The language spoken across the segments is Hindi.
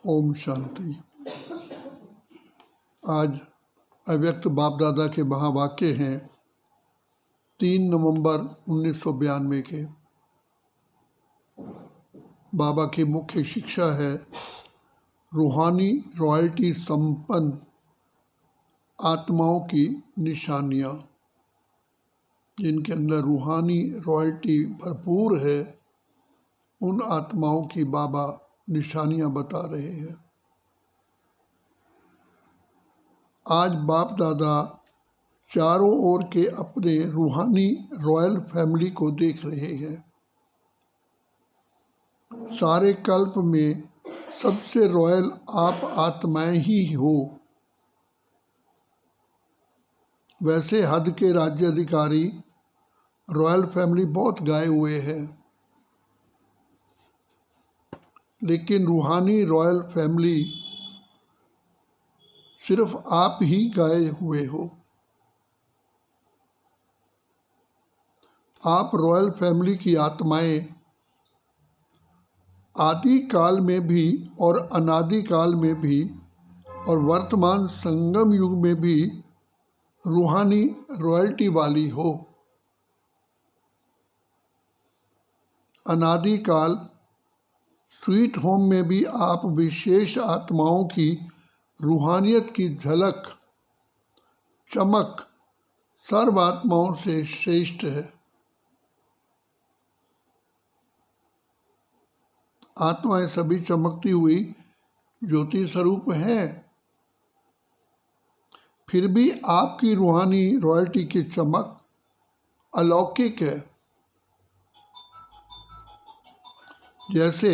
ओम शांति। आज अव्यक्त बाप दादा के महावाक्य हैं 3 नवंबर 1992 के। बाबा की मुख्य शिक्षा है रूहानी रॉयल्टी संपन्न आत्माओं की निशानियाँ। जिनके अंदर रूहानी रॉयल्टी भरपूर है, उन आत्माओं की बाबा निशानियाँ बता रहे हैं। आज बाप दादा चारों ओर के अपने रूहानी रॉयल फैमिली को देख रहे हैं। सारे कल्प में सबसे रॉयल आप आत्माएं ही हो। वैसे हद के राज्य अधिकारी रॉयल फैमिली बहुत गाए हुए हैं, लेकिन रूहानी रॉयल फैमिली सिर्फ आप ही गाए हुए हो। आप रॉयल फैमिली की आत्माएं आदि काल में भी और अनादि काल में भी और वर्तमान संगम युग में भी रूहानी रॉयल्टी वाली हो। अनादि काल स्वीट होम में भी आप विशेष आत्माओं की रूहानियत की झलक चमक सर्व आत्माओं से श्रेष्ठ है। आत्माएं सभी चमकती हुई ज्योति स्वरूप हैं, फिर भी आपकी रूहानी रॉयल्टी की चमक अलौकिक है। जैसे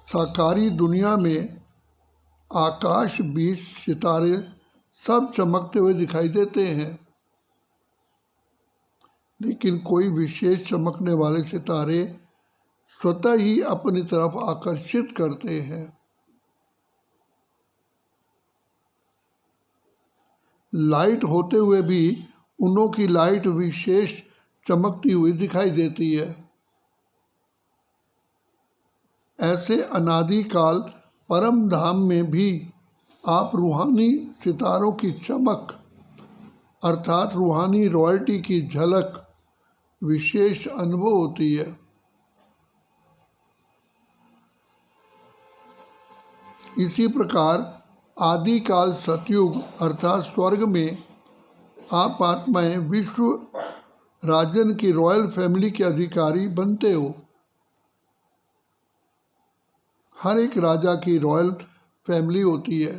साकारी दुनिया में आकाश बीच सितारे सब चमकते हुए दिखाई देते हैं, लेकिन कोई विशेष चमकने वाले सितारे स्वतः ही अपनी तरफ आकर्षित करते हैं। लाइट होते हुए भी उनों की लाइट विशेष चमकती हुई दिखाई देती है। ऐसे अनादि काल परम धाम में भी आप रूहानी सितारों की चमक अर्थात रूहानी रॉयल्टी की झलक विशेष अनुभव होती है। इसी प्रकार आदि काल सतयुग अर्थात स्वर्ग में आप आत्माएं विश्व राजन की रॉयल फैमिली के अधिकारी बनते हो। हर एक राजा की रॉयल फैमिली होती है,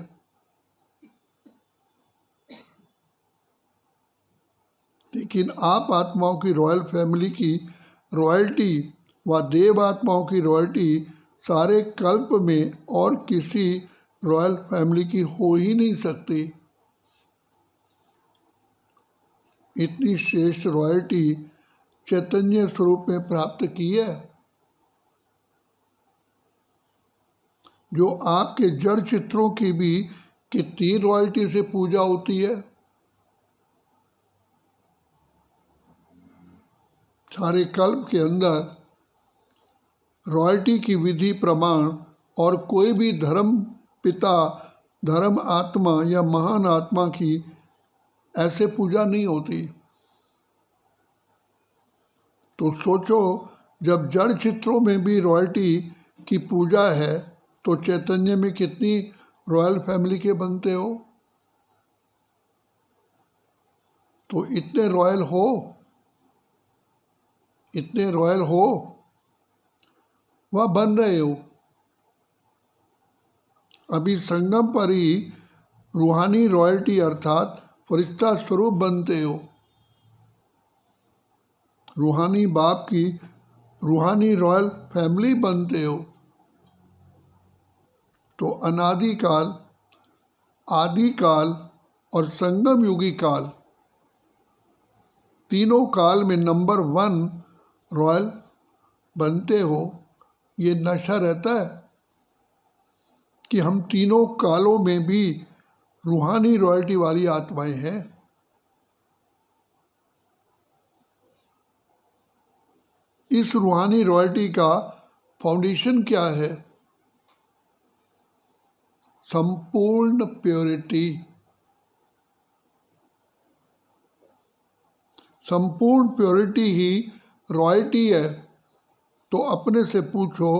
लेकिन आप आत्माओं की रॉयल फैमिली की रॉयल्टी व देव आत्माओं की रॉयल्टी सारे कल्प में और किसी रॉयल फैमिली की हो ही नहीं सकती। इतनी श्रेष्ठ रॉयल्टी चैतन्य स्वरूप में प्राप्त की है, जो आपके जड़ चित्रों की भी कितनी रॉयल्टी से पूजा होती है। सारे कल्प के अंदर रॉयल्टी की विधि प्रमाण और कोई भी धर्म पिता, धर्म आत्मा या महान आत्मा की ऐसे पूजा नहीं होती। तो सोचो, जब जड़ चित्रों में भी रॉयल्टी की पूजा है तो चैतन्य में कितनी रॉयल फैमिली के बनते हो। तो इतने रॉयल हो वह बन रहे हो। अभी संगम पर ही रूहानी रॉयल्टी अर्थात फरिश्ता स्वरूप बनते हो। रूहानी बाप की रूहानी रॉयल फैमिली बनते हो। तो अनादि काल, आदि काल और संगम युगी काल, तीनों काल में नंबर 1 रॉयल बनते हो। ये नशा रहता है कि हम तीनों कालों में भी रूहानी रॉयल्टी वाली आत्माएं हैं। इस रूहानी रॉयल्टी का फाउंडेशन क्या है? संपूर्ण प्योरिटी, संपूर्ण प्योरिटी ही रॉयल्टी है। तो अपने से पूछो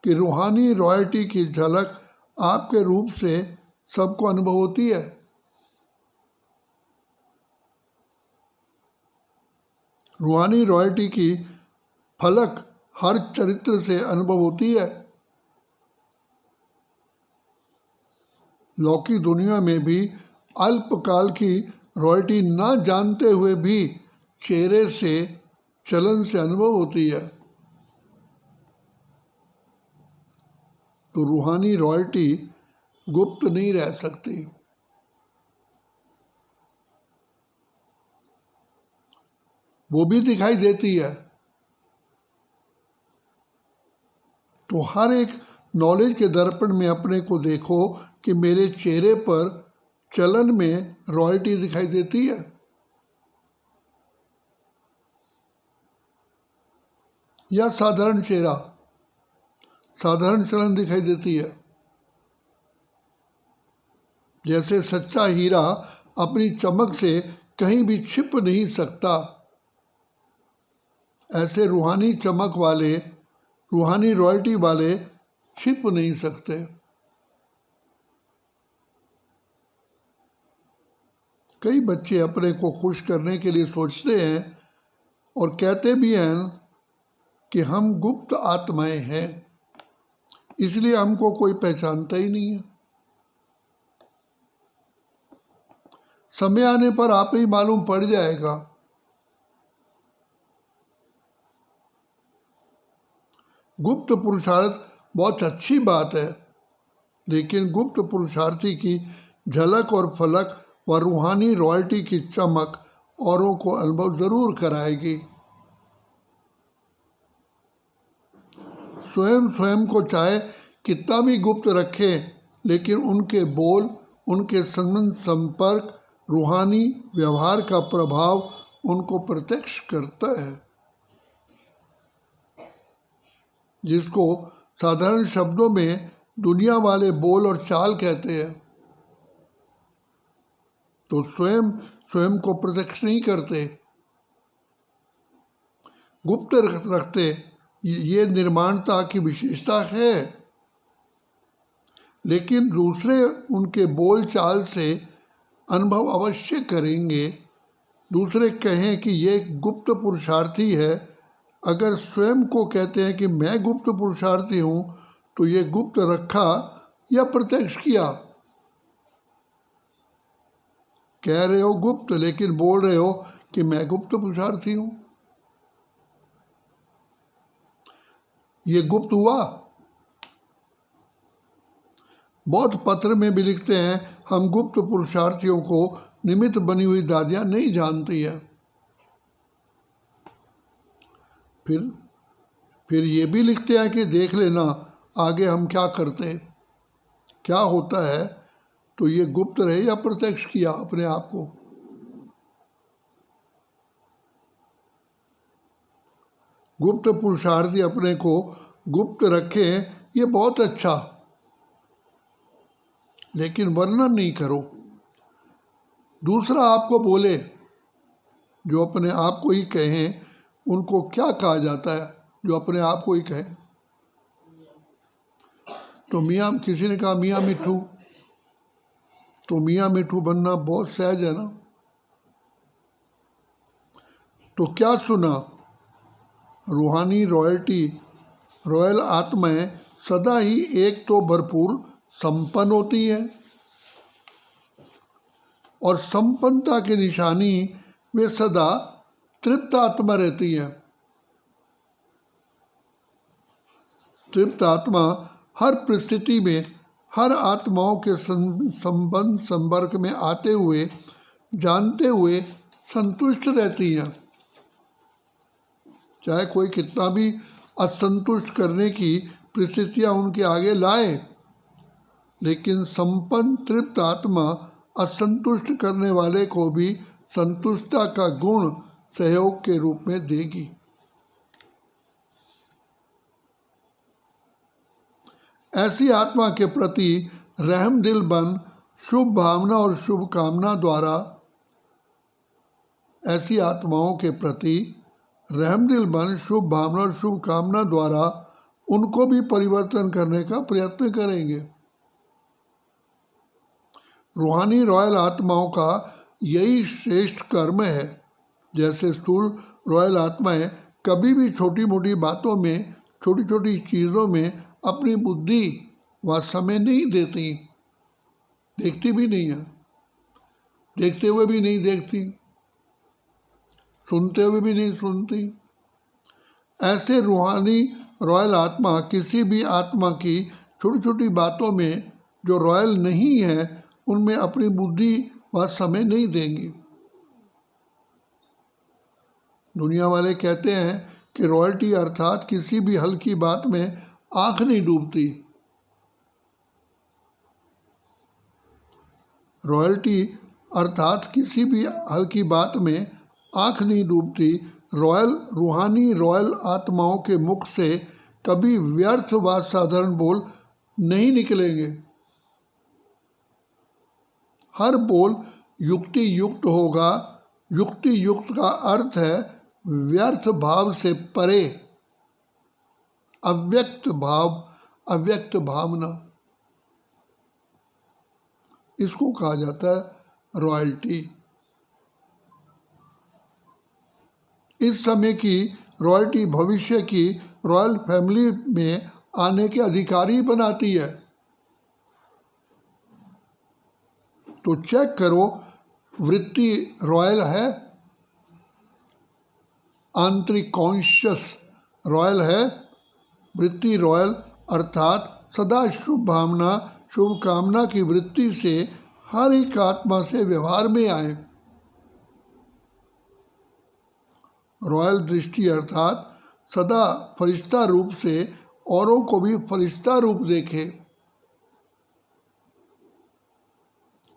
कि रूहानी रॉयल्टी की झलक आपके रूप से सबको अनुभव होती है? रूहानी रॉयल्टी की फलक हर चरित्र से अनुभव होती है। लौकिक दुनिया में भी अल्पकाल की रॉयल्टी न जानते हुए भी चेहरे से, चलन से अनुभव होती है। तो रूहानी रॉयल्टी गुप्त नहीं रह सकती। वो भी दिखाई देती है। तो हर एक नॉलेज के दर्पण में अपने को देखो कि मेरे चेहरे पर चलन में रॉयल्टी दिखाई देती है या साधारण चेहरा, साधारण चलन दिखाई देती है। जैसे सच्चा हीरा अपनी चमक से कहीं भी छिप नहीं सकता, ऐसे रूहानी चमक वाले, रूहानी रॉयल्टी वाले छिप नहीं सकते। कई बच्चे अपने को खुश करने के लिए सोचते हैं और कहते भी हैं कि हम गुप्त आत्माएं हैं, इसलिए हमको कोई पहचानता ही नहीं है। समय आने पर आप ही मालूम पड़ जाएगा। गुप्त पुरुषार्थ बहुत अच्छी बात है, लेकिन गुप्त पुरुषार्थी की झलक और फलक व रूहानी रॉयल्टी की चमक औरों को अनुभव जरूर कराएगी। स्वयं स्वयं को चाहे कितना भी गुप्त रखें, लेकिन उनके बोल, उनके संबंध, संपर्क, रूहानी व्यवहार का प्रभाव उनको प्रत्यक्ष करता है, जिसको साधारण शब्दों में दुनिया वाले बोल और चाल कहते हैं। तो स्वयं स्वयं को प्रत्यक्ष नहीं करते, गुप्त रखते। ये निर्माणता की विशेषता है, लेकिन दूसरे उनके बोल चाल से अनुभव अवश्य करेंगे। दूसरे कहें कि ये गुप्त पुरुषार्थी है, अगर स्वयं को कहते हैं कि मैं गुप्त पुरुषार्थी हूँ, तो ये गुप्त रखा या प्रत्यक्ष किया? कह रहे हो गुप्त, लेकिन बोल रहे हो कि मैं गुप्त पुरुषार्थी हूँ। ये गुप्त हुआ? बौद्ध पत्र में भी लिखते हैं, हम गुप्त पुरुषार्थियों को निमित्त बनी हुई दादियाँ नहीं जानती है। फिर ये भी लिखते हैं कि देख लेना आगे हम क्या करते, क्या होता है। तो ये गुप्त रहे या प्रत्यक्ष किया अपने आप को? गुप्त पुरुषार्थी अपने को गुप्त रखें, ये बहुत अच्छा, लेकिन वर्णन नहीं करो। दूसरा आपको बोले, जो अपने आप को ही कहें, उनको क्या कहा जाता है? जो अपने आप को ही कहें। तो मियाँ, किसी ने कहा मियाँ मिट्ठू, तो मियाँ मिट्ठू बनना बहुत सहज है ना। तो क्या सुना? रूहानी रॉयल्टी, रॉयल आत्माएं सदा ही एक तो भरपूर संपन्न होती है, और संपन्नता की निशानी वे सदा तृप्त आत्मा रहती है। तृप्त आत्मा हर परिस्थिति में हर आत्माओं के संबंध संपर्क में आते हुए, जानते हुए संतुष्ट रहती हैं। चाहे कोई कितना भी असंतुष्ट करने की परिस्थितियां उनके आगे लाए, लेकिन संपन्न तृप्त आत्मा असंतुष्ट करने वाले को भी संतुष्टता का गुण सहयोग के रूप में देगी। ऐसी आत्मा के प्रति रहमदिल बन शुभ भावना और शुभ कामना द्वारा ऐसी आत्माओं के प्रति रहमदिल बन शुभ भावना और शुभ कामना द्वारा उनको भी परिवर्तन करने का प्रयत्न करेंगे। रूहानी रॉयल आत्माओं का यही श्रेष्ठ कर्म है। जैसे स्थूल रॉयल आत्माएं कभी भी छोटी मोटी बातों में, छोटी छोटी चीज़ों में अपनी बुद्धि व समय नहीं देती, देखती भी नहीं है, देखते हुए भी नहीं देखती, सुनते हुए भी नहीं सुनती। ऐसे रूहानी रॉयल आत्मा किसी भी आत्मा की छोटी छोटी बातों में जो रॉयल नहीं है उनमें अपनी बुद्धि व समय नहीं देंगी। दुनिया वाले कहते हैं कि रॉयल्टी अर्थात किसी भी हल्की बात में आंख नहीं डूबती। रॉयल्टी अर्थात किसी भी हल्की बात में आंख नहीं डूबती। रूहानी रॉयल आत्माओं के मुख से कभी व्यर्थ व साधारण बोल नहीं निकलेंगे। हर बोल युक्ति युक्त होगा। युक्ति युक्त का अर्थ है व्यर्थ भाव से परे, अव्यक्त भाव, अव्यक्त भावना, इसको कहा जाता है रॉयल्टी। इस समय की रॉयल्टी भविष्य की रॉयल फैमिली में आने के अधिकारी बनाती है। तो चेक करो वृत्ति रॉयल है, आंतरिक कॉन्शियस रॉयल है। वृत्ति रॉयल अर्थात सदा शुभ भावना शुभ कामना की वृत्ति से हर एक आत्मा से व्यवहार में आए। रॉयल दृष्टि अर्थात सदा फरिश्ता रूप से औरों को भी फरिश्ता रूप देखे।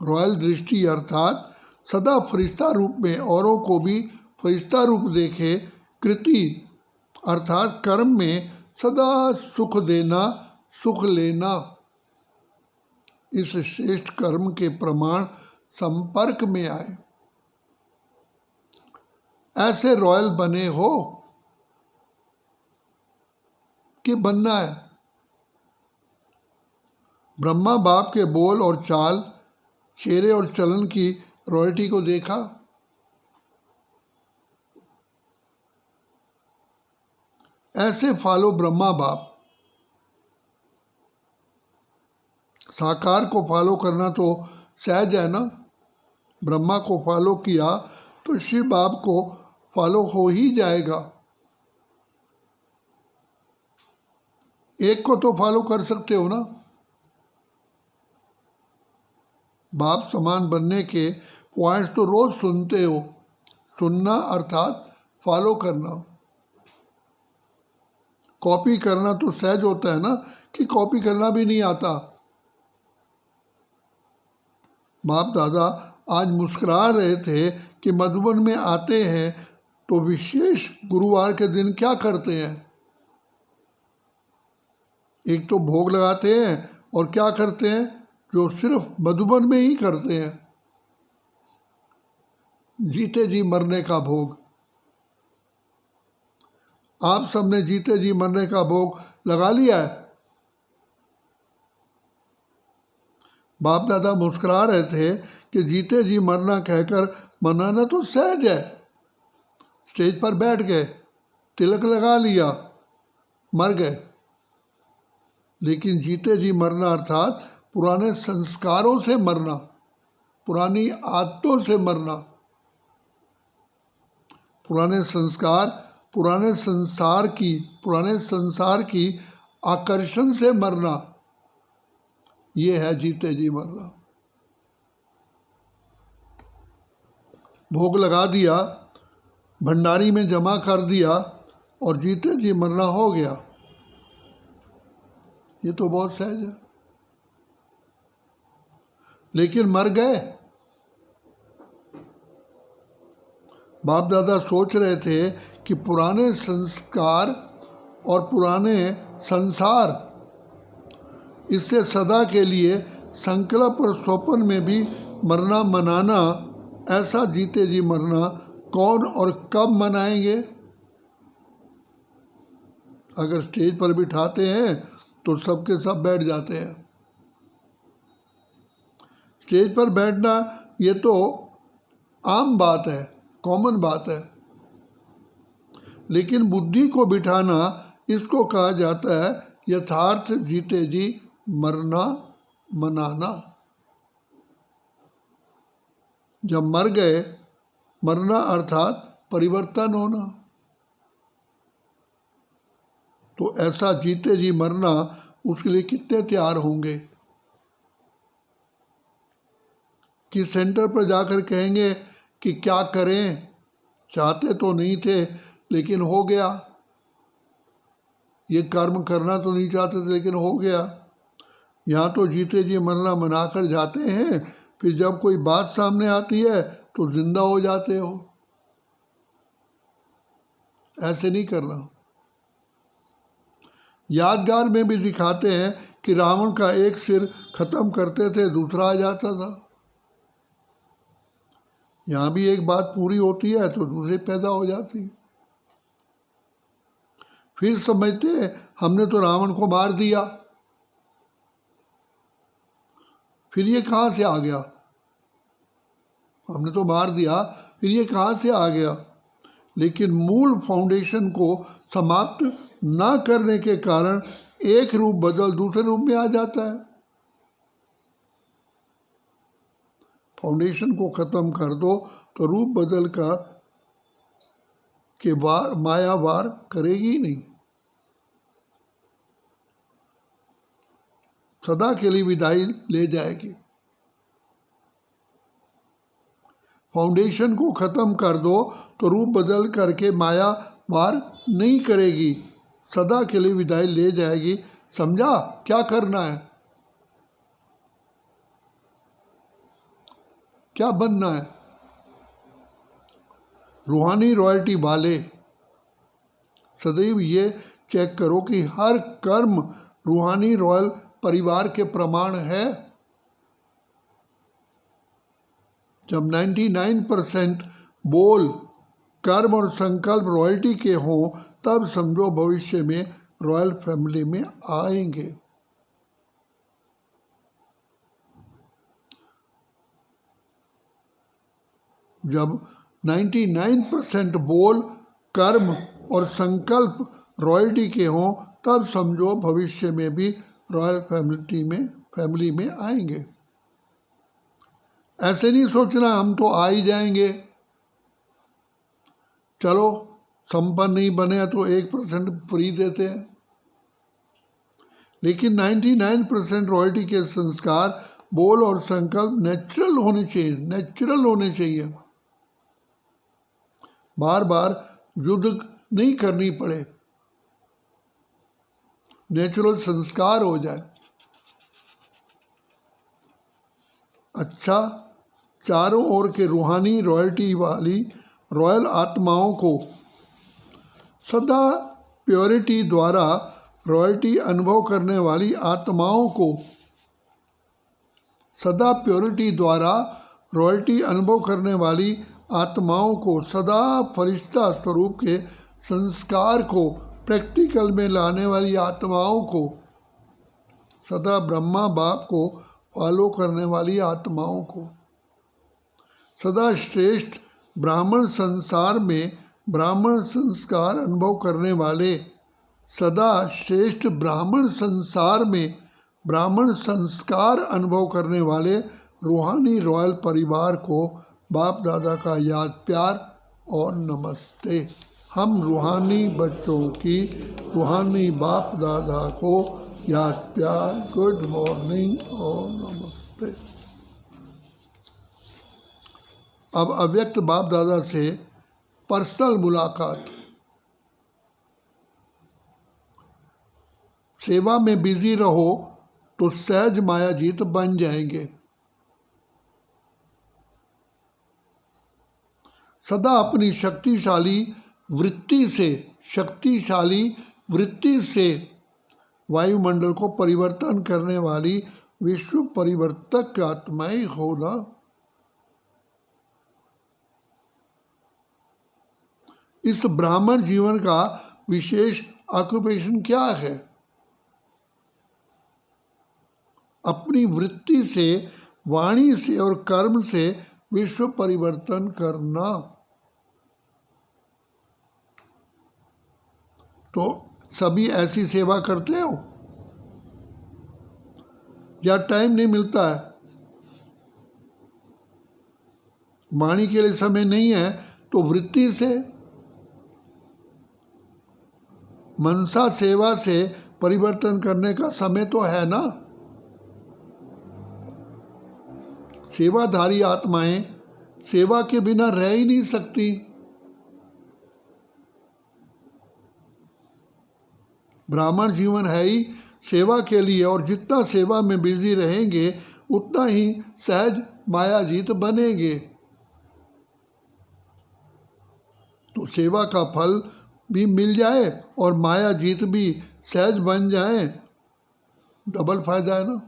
रॉयल दृष्टि अर्थात सदा फरिश्ता रूप में औरों को भी फरिश्ता रूप देखे। कृति अर्थात कर्म में सदा सुख देना, सुख लेना। इस श्रेष्ठ कर्म के प्रमाण संपर्क में आए। ऐसे रॉयल बने हो कि बनना है। ब्रह्मा बाप के बोल और चाल, चेहरे और चलन की रॉयल्टी को देखा। ऐसे फॉलो ब्रह्मा बाप। साकार को फॉलो करना तो सहज है ना। ब्रह्मा को फॉलो किया तो शिव बाप को फॉलो हो ही जाएगा। एक को तो फॉलो कर सकते हो ना। बाप समान बनने के पॉइंट्स तो रोज सुनते हो। सुनना अर्थात फॉलो करना। कॉपी करना तो सहज होता है ना, कि कॉपी करना भी नहीं आता। बाप दादा आज मुस्कुरा रहे थे कि मधुबन में आते हैं तो विशेष गुरुवार के दिन क्या करते हैं। एक तो भोग लगाते हैं और क्या करते हैं जो सिर्फ मधुबन में ही करते हैं, जीते जी मरने का भोग। आप सबने जीते जी मरने का भोग लगा लिया है। बाप दादा मुस्कुरा रहे थे कि जीते जी मरना कहकर मनाना तो सहज है। स्टेज पर बैठ गए, तिलक लगा लिया, मर गए। लेकिन जीते जी मरना अर्थात पुराने संस्कारों से मरना, पुरानी आदतों से मरना। पुराने संस्कार, पुराने संसार की आकर्षण से मरना, ये है जीते जी मरना। भोग लगा दिया, भंडारी में जमा कर दिया और जीते जी मरना हो गया। ये तो बहुत सहज है। लेकिन मर गए। बाप दादा सोच रहे थे कि पुराने संस्कार और पुराने संसार, इससे सदा के लिए संकल्प और स्वप्न में भी मरना मनाना, ऐसा जीते जी मरना कौन और कब मनाएंगे? अगर स्टेज पर बिठाते हैं तो सबके सब बैठ जाते हैं। स्टेज पर बैठना ये तो आम बात है, कॉमन बात है, लेकिन बुद्धि को बिठाना, इसको कहा जाता है यथार्थ जीते जी मरना मनाना। जब मर गए, मरना अर्थात परिवर्तन होना, तो ऐसा जीते जी मरना, उसके लिए कितने तैयार होंगे? कि सेंटर पर जाकर कहेंगे कि क्या करें, चाहते तो नहीं थे लेकिन हो गया, ये कर्म करना तो नहीं चाहते थे लेकिन हो गया। यहाँ तो जीते जी मरना मनाकर जाते हैं, फिर जब कोई बात सामने आती है तो जिंदा हो जाते हो। ऐसे नहीं करना। यादगार में भी दिखाते हैं कि रावण का एक सिर खत्म करते थे, दूसरा आ जाता था। यहाँ भी एक बात पूरी होती है तो दूसरी पैदा हो जाती है। फिर समझते हैं हमने तो रावण को मार दिया, फिर ये कहाँ से आ गया? हमने तो मार दिया, फिर ये कहाँ से आ गया? लेकिन मूल फाउंडेशन को समाप्त ना करने के कारण एक रूप बदल दूसरे रूप में आ जाता है। फाउंडेशन को खत्म कर दो तो रूप बदल कर के वार माया वार करेगी ही नहीं, सदा के लिए विदाई ले जाएगी। फाउंडेशन को खत्म कर दो तो रूप बदल करके माया वार नहीं करेगी, सदा के लिए विदाई ले जाएगी। समझा क्या करना है, क्या बनना है? रूहानी रॉयल्टी वाले सदैव ये चेक करो कि हर कर्म रूहानी रॉयल परिवार के प्रमाण है। जब 99% बोल, कर्म और संकल्प रॉयल्टी के हों, तब समझो भविष्य में रॉयल फैमिली में आएंगे। जब 99% बोल, कर्म और संकल्प रॉयल्टी के हों, तब समझो भविष्य में भी रॉयल फैमिली में आएंगे। ऐसे नहीं सोचना हम तो आ ही जाएंगे, चलो संपन्न नहीं बने तो 1% फ्री देते हैं। लेकिन 99% रॉयल्टी के संस्कार, बोल और संकल्प नेचुरल होने चाहिए। बार बार युद्ध नहीं करनी पड़े, नेचुरल संस्कार हो जाए। अच्छा, चारों ओर के रूहानी रॉयल्टी वाली रॉयल आत्माओं को सदा प्योरिटी द्वारा रॉयल्टी अनुभव करने वाली आत्माओं को, सदा प्योरिटी द्वारा रॉयल्टी अनुभव करने वाली आत्माओं को, सदा फरिश्ता स्वरूप के संस्कार को प्रैक्टिकल में लाने वाली आत्माओं को, सदा ब्रह्मा बाप को फॉलो करने वाली आत्माओं को, सदा श्रेष्ठ ब्राह्मण संसार में ब्राह्मण संस्कार अनुभव करने वाले, सदा श्रेष्ठ ब्राह्मण संसार में ब्राह्मण संस्कार अनुभव करने वाले रूहानी रॉयल परिवार को बाप दादा का याद प्यार और नमस्ते। हम रूहानी बच्चों की रूहानी बाप दादा को याद प्यार, गुड मॉर्निंग और नमस्ते। अब अव्यक्त बाप दादा से पर्सनल मुलाकात। सेवा में बिजी रहो तो सहज माया जीत बन जाएंगे। सदा अपनी शक्तिशाली वृत्ति से वायुमंडल को परिवर्तन करने वाली विश्व परिवर्तक आत्माएं हो ना। इस ब्राह्मण जीवन का विशेष ऑक्यूपेशन क्या है? अपनी वृत्ति से, वाणी से और कर्म से विश्व परिवर्तन करना। तो सभी ऐसी सेवा करते हो या टाइम नहीं मिलता है? वाणी के लिए समय नहीं है तो वृत्ति से, मनसा सेवा से परिवर्तन करने का समय तो है ना। सेवाधारी आत्माएं सेवा के बिना रह ही नहीं सकती। ब्राह्मण जीवन है ही सेवा के लिए, और जितना सेवा में बिजी रहेंगे उतना ही सहज मायाजीत बनेंगे। तो सेवा का फल भी मिल जाए और मायाजीत भी सहज बन जाए, डबल फायदा है ना।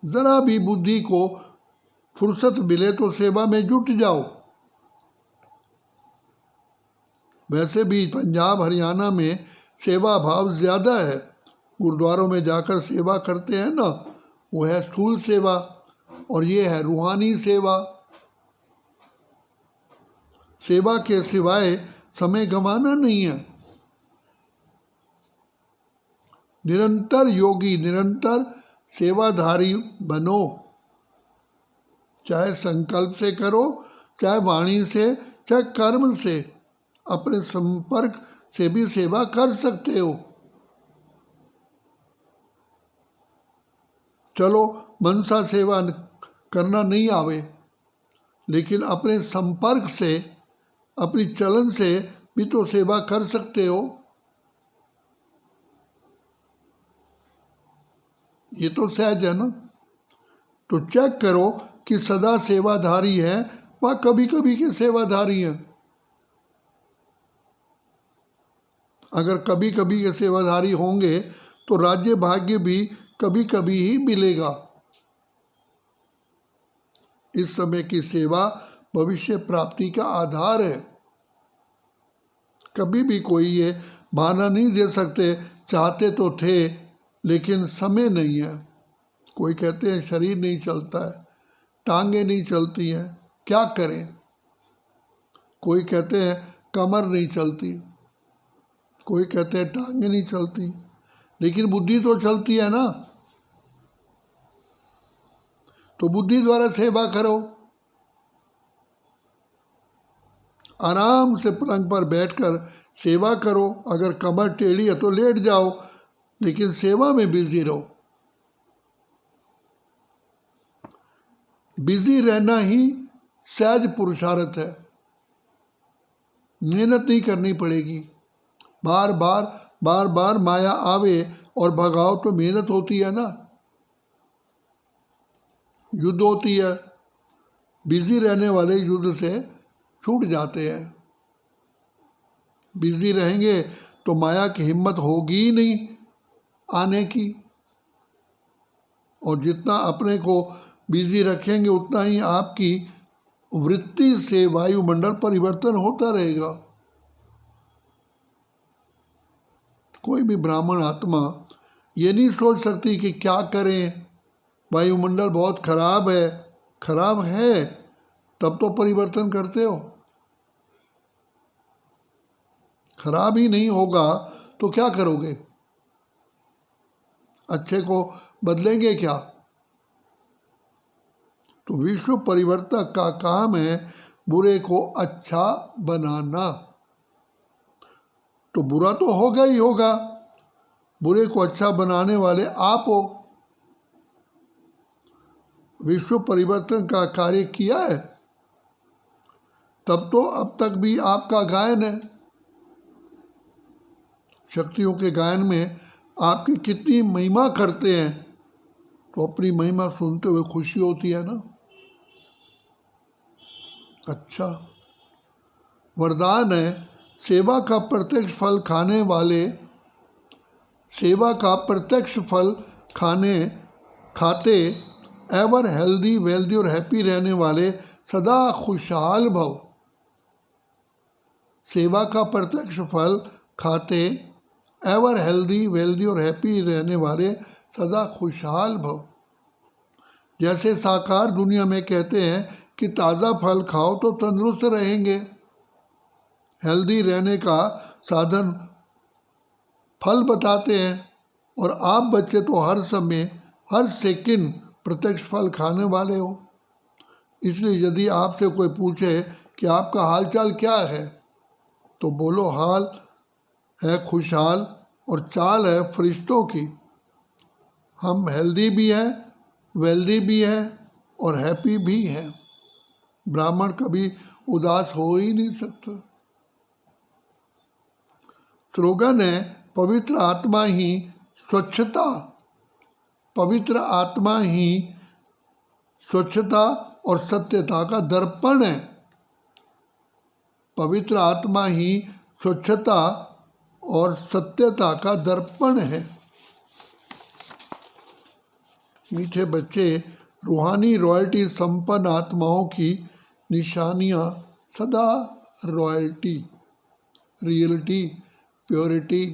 जरा भी बुद्धि को फुर्सत मिले तो सेवा में जुट जाओ। वैसे भी पंजाब हरियाणा में सेवा भाव ज़्यादा है। गुरुद्वारों में जाकर सेवा करते हैं ना, वो है स्थूल सेवा, और ये है रूहानी सेवा। सेवा के सिवाय समय गंवाना नहीं है। निरंतर योगी, निरंतर सेवाधारी बनो। चाहे संकल्प से करो, चाहे वाणी से, चाहे कर्म से। अपने संपर्क से भी सेवा कर सकते हो। चलो मनसा सेवा करना नहीं आवे, लेकिन अपने संपर्क से, अपनी चलन से भी तो सेवा कर सकते हो। ये तो सहज है ना। तो चेक करो कि सदा सेवाधारी है व कभी कभी के सेवाधारी हैं। अगर कभी कभी के सेवाधारी होंगे तो राज्य भाग्य भी कभी कभी ही मिलेगा। इस समय की सेवा भविष्य प्राप्ति का आधार है। कभी भी कोई ये बहाना नहीं दे सकते चाहते तो थे लेकिन समय नहीं है। कोई कहते हैं शरीर नहीं चलता है, टांगे नहीं चलती हैं, क्या करें। कोई कहते हैं कमर नहीं चलती, कोई कहते हैं टांगे नहीं चलती, लेकिन बुद्धि तो चलती है ना। तो बुद्धि द्वारा सेवा करो। आराम से पलंग पर बैठकर सेवा करो। अगर कमर टेढ़ी है तो लेट जाओ, लेकिन सेवा में बिजी रहो। बिजी रहना ही सहज पुरुषार्थ है। मेहनत नहीं करनी पड़ेगी। बार बार माया आवे और भगाओ तो मेहनत होती है ना, युद्ध होती है। बिजी रहने वाले युद्ध से छूट जाते हैं। बिजी रहेंगे तो माया की हिम्मत होगी ही नहीं आने की। और जितना अपने को बिजी रखेंगे उतना ही आपकी वृत्ति से वायुमंडल परिवर्तन होता रहेगा। कोई भी ब्राह्मण आत्मा ये नहीं सोच सकती कि क्या करें, वायुमंडल बहुत खराब है। खराब है तब तो परिवर्तन करते हो। खराब ही नहीं होगा तो क्या करोगे? अच्छे को बदलेंगे क्या? तो विश्व परिवर्तक का काम है बुरे को अच्छा बनाना। तो बुरा तो होगा ही होगा, बुरे को अच्छा बनाने वाले आप हो। विश्व परिवर्तन का कार्य किया है तब तो अब तक भी आपका गायन है। शक्तियों के गायन में आपकी कितनी महिमा करते हैं, तो अपनी महिमा सुनते हुए खुशी होती है ना। अच्छा, वरदान है सेवा का प्रत्यक्ष फल खाने वाले सेवा का प्रत्यक्ष फल खाते एवर हेल्दी वेल्दी और हैप्पी रहने वाले सदा खुशहाल भव। सेवा का प्रत्यक्ष फल खाते एवर हेल्दी वेल्दी और हैप्पी रहने वाले सदा खुशहाल भव। जैसे साकार दुनिया में कहते हैं कि ताज़ा फल खाओ तो तंदुरुस्त रहेंगे। हेल्दी रहने का साधन फल बताते हैं, और आप बच्चे तो हर समय हर सेकंड प्रत्यक्ष फल खाने वाले हो। इसलिए यदि आपसे कोई पूछे कि आपका हालचाल क्या है, तो बोलो हाल है खुशहाल और चाल है फरिश्तों की। हम हेल्दी भी हैं, वेल्दी भी हैं और हैप्पी भी हैं। ब्राह्मण कभी उदास हो ही नहीं सकता। स्लोगन है पवित्र आत्मा ही स्वच्छता, पवित्र आत्मा ही स्वच्छता और सत्यता का दर्पण है। पवित्र आत्मा ही स्वच्छता और सत्यता का दर्पण है। मीठे बच्चे, रूहानी रॉयल्टी संपन्न आत्माओं की निशानियाँ सदा रॉयल्टी, रियलिटी, प्योरिटी,